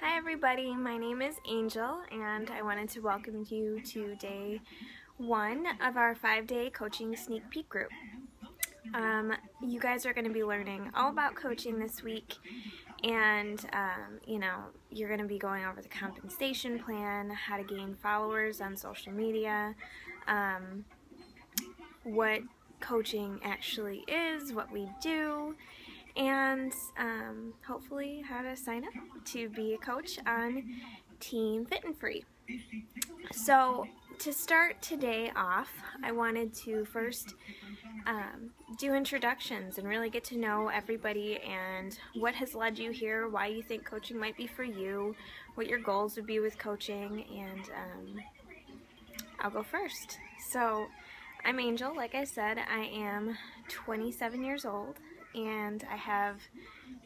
Hi everybody, my name is Angel and I wanted to welcome you to day 1 of our 5-day coaching sneak peek group. You guys are going to be learning all about coaching this week, and you're going to be going over the compensation plan, how to gain followers on social media, what coaching actually is, what we do, and hopefully how to sign up to be a coach on Team Fit and Free. So to start today off, I wanted to first do introductions and really get to know everybody and what has led you here, why you think coaching might be for you, what your goals would be with coaching, and I'll go first. So I'm Angel. Like I said, I am 27 years old and I have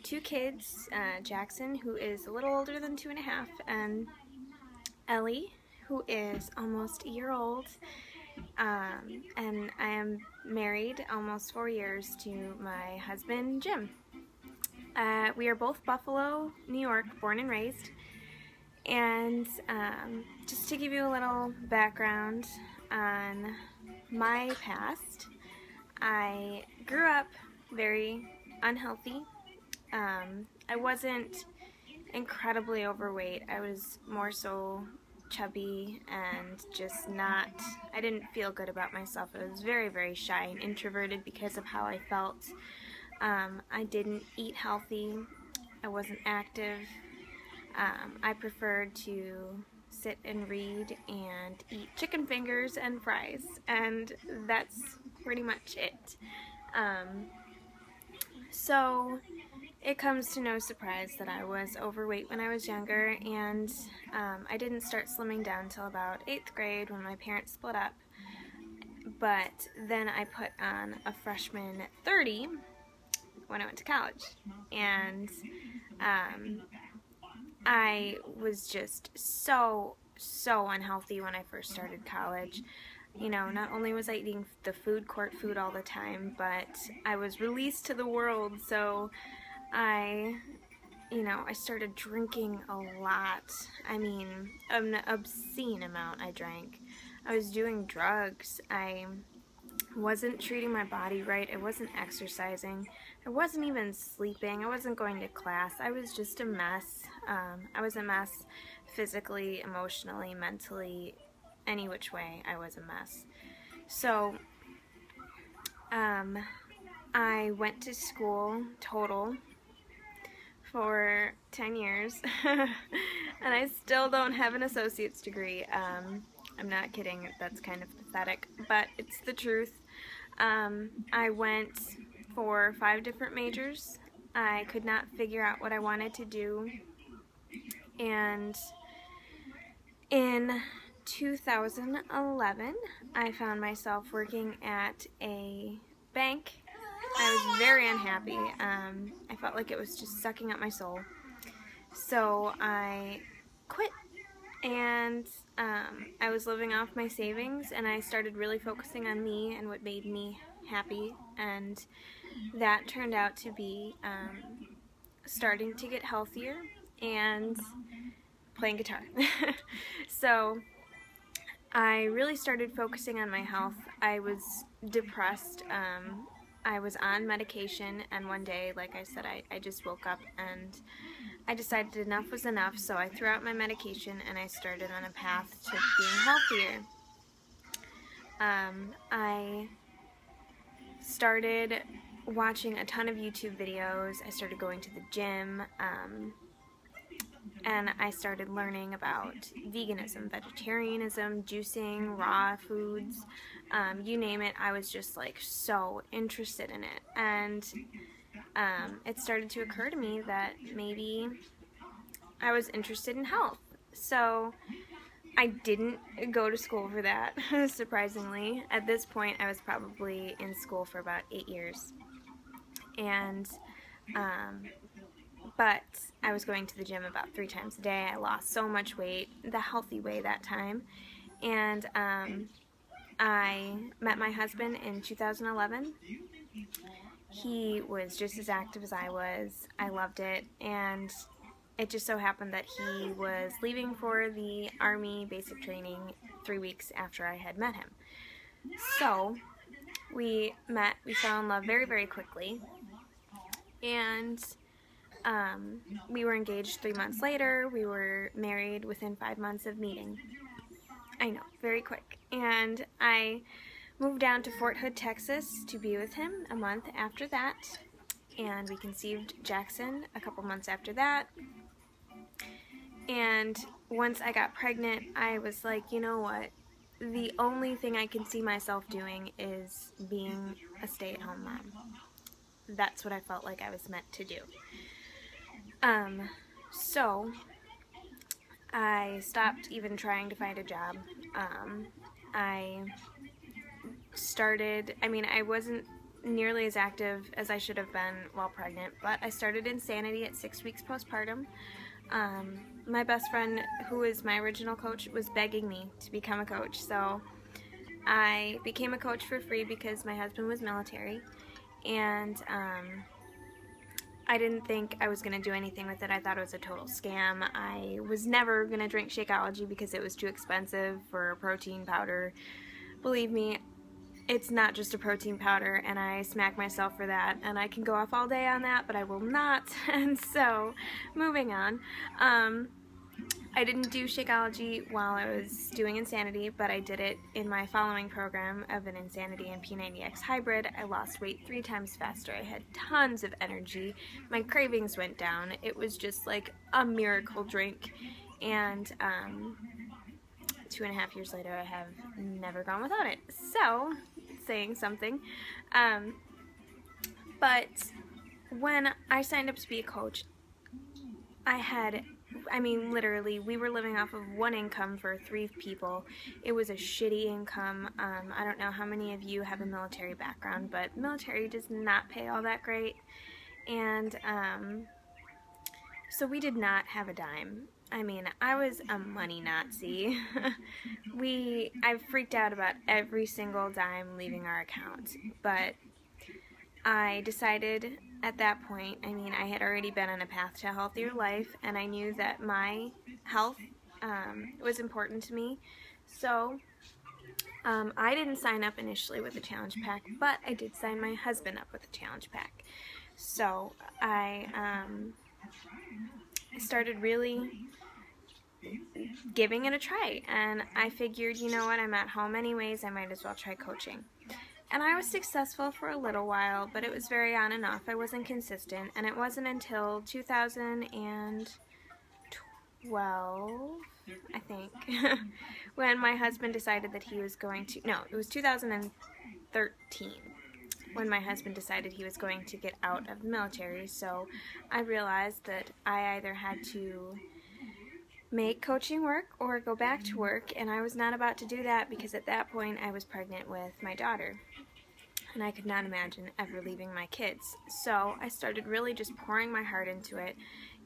2 kids, Jackson, who is a little older than 2 and a half, and Ellie, who is almost a year old, and I am married almost 4 years to my husband, Jim. We are both Buffalo, New York, born and raised, and just to give you a little background on my past, I grew up very unhealthy. I wasn't incredibly overweight. I was more so chubby and just not, I didn't feel good about myself. I was very, very shy and introverted because of how I felt. I didn't eat healthy. I wasn't active. I preferred to sit and read and eat chicken fingers and fries, and that's pretty much it. So it comes to no surprise that I was overweight when I was younger, and I didn't start slimming down until about 8th grade when my parents split up. But then I put on a freshman 30 when I went to college, and I was just so unhealthy when I first started college. You know, not only was I eating the food court food all the time, but I was released to the world, so I started drinking a lot. I mean, an obscene amount I drank. I was doing drugs. I wasn't treating my body right. I wasn't exercising. I wasn't even sleeping. I wasn't going to class. I was just a mess. I was a mess physically, emotionally, mentally, any which way. I was a mess. So I went to school total for 10 years and I still don't have an associate's degree. I'm not kidding, that's kind of pathetic, but it's the truth. I went for 5 different majors. I could not figure out what I wanted to do, and in 2011 I found myself working at a bank. I was very unhappy. I felt like it was just sucking up my soul. So I quit, and I was living off my savings, and I started really focusing on me and what made me happy, and that turned out to be starting to get healthier and playing guitar. So I really started focusing on my health. I was depressed. I was on medication, and one day, like I said, I just woke up and I decided enough was enough, so I threw out my medication and I started on a path to being healthier. I started watching a ton of YouTube videos. I started going to the gym, and I started learning about veganism, vegetarianism, juicing, raw foods, you name it. I was just like so interested in it, and it started to occur to me that maybe I was interested in health. So I didn't go to school for that, surprisingly. At this point, I was probably in school for about 8 years, and but I was going to the gym about 3 times a day. I lost so much weight, the healthy way that time, and I met my husband in 2011. He was just as active as I was. I loved it, and it just so happened that he was leaving for the Army basic training 3 weeks after I had met him. So we met, we fell in love very, very quickly, and we were engaged 3 months later. We were married within 5 months of meeting. I know, very quick. And I moved down to Fort Hood, Texas to be with him a month after that, and we conceived Jackson a couple months after that. And once I got pregnant, I was like, you know what? The only thing I can see myself doing is being a stay-at-home mom. That's what I felt like I was meant to do. So I stopped even trying to find a job. I wasn't nearly as active as I should have been while pregnant, but I started Insanity at 6 weeks postpartum. My best friend, who is my original coach, was begging me to become a coach, so I became a coach for free because my husband was military, and I didn't think I was going to do anything with it. I thought it was a total scam. I was never going to drink Shakeology because it was too expensive for a protein powder. Believe me, it's not just a protein powder, and I smack myself for that, and I can go off all day on that, but I will not. And so, moving on. I didn't do Shakeology while I was doing Insanity, but I did it in my following program of an Insanity and P90X hybrid. I lost weight 3 times faster. I had tons of energy. My cravings went down. It was just like a miracle drink. And 2.5 years later, I have never gone without it. So, saying something. But when I signed up to be a coach, literally, we were living off of one income for 3 people. It was a shitty income. I don't know how many of you have a military background, but military does not pay all that great. And so we did not have a dime. I was a money Nazi. I freaked out about every single dime leaving our account, but I decided at that point, I had already been on a path to a healthier life, and I knew that my health was important to me. So I didn't sign up initially with a challenge pack, but I did sign my husband up with a challenge pack. So I started really giving it a try, and I figured, you know what, I'm at home anyways, I might as well try coaching. And I was successful for a little while, but it was very on and off. I wasn't consistent, and it wasn't until 2012, I think, when my husband decided that he was going to, no, it was 2013, when my husband decided he was going to get out of the military. So I realized that I either had to make coaching work or go back to work, and I was not about to do that because at that point I was pregnant with my daughter, and I could not imagine ever leaving my kids. So I started really just pouring my heart into it,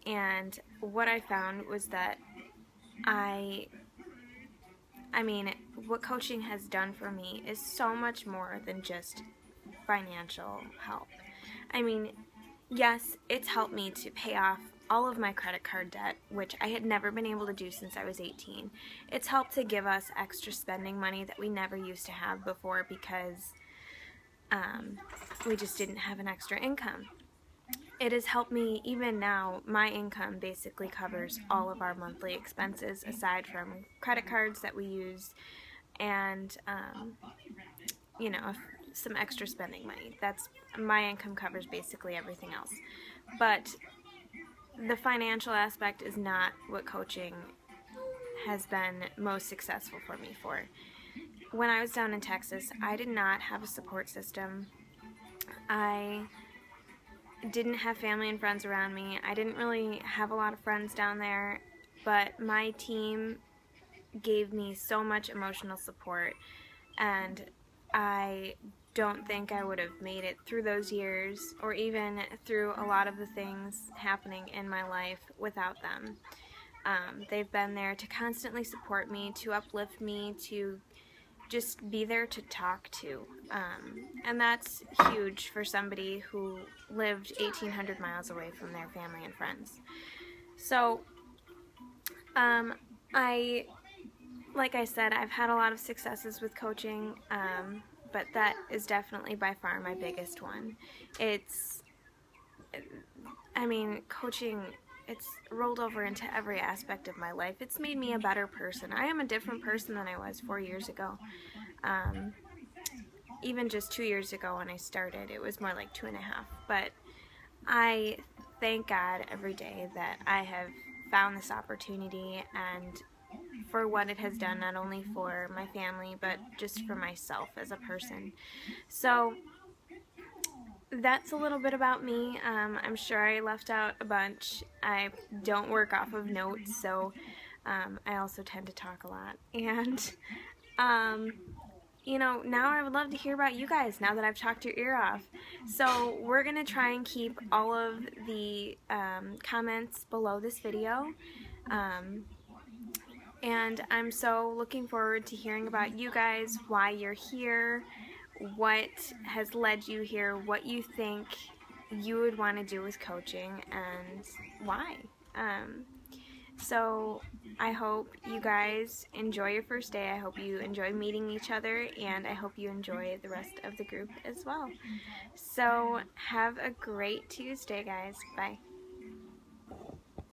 and what I found was that what coaching has done for me is so much more than just financial help. Yes, it's helped me to pay off all of my credit card debt, which I had never been able to do since I was 18. It's helped to give us extra spending money that we never used to have before because we just didn't have an extra income. It has helped me, even now, my income basically covers all of our monthly expenses aside from credit cards that we use and, some extra spending money. My income covers basically everything else. But the financial aspect is not what coaching has been most successful for me for. When I was down in Texas, I did not have a support system. I didn't have family and friends around me. I didn't really have a lot of friends down there, but my team gave me so much emotional support, and I don't think I would have made it through those years or even through a lot of the things happening in my life without them. They've been there to constantly support me, to uplift me, to just be there to talk to. And that's huge for somebody who lived 1,800 miles away from their family and friends. So, like I said, I've had a lot of successes with coaching, but that is definitely by far my biggest one. Coaching, it's rolled over into every aspect of my life. It's made me a better person. I am a different person than I was 4 years ago. Even just 2 years ago when I started, it was more like 2.5. But I thank God every day that I have found this opportunity and for what it has done, not only for my family, but just for myself as a person. So that's a little bit about me. I'm sure I left out a bunch. I don't work off of notes, so I also tend to talk a lot. And, now I would love to hear about you guys now that I've talked your ear off. So we're going to try and keep all of the comments below this video. And I'm so looking forward to hearing about you guys, why you're here, what has led you here, what you think you would want to do with coaching, and why. So I hope you guys enjoy your first day. I hope you enjoy meeting each other, and I hope you enjoy the rest of the group as well. So have a great Tuesday, guys. Bye.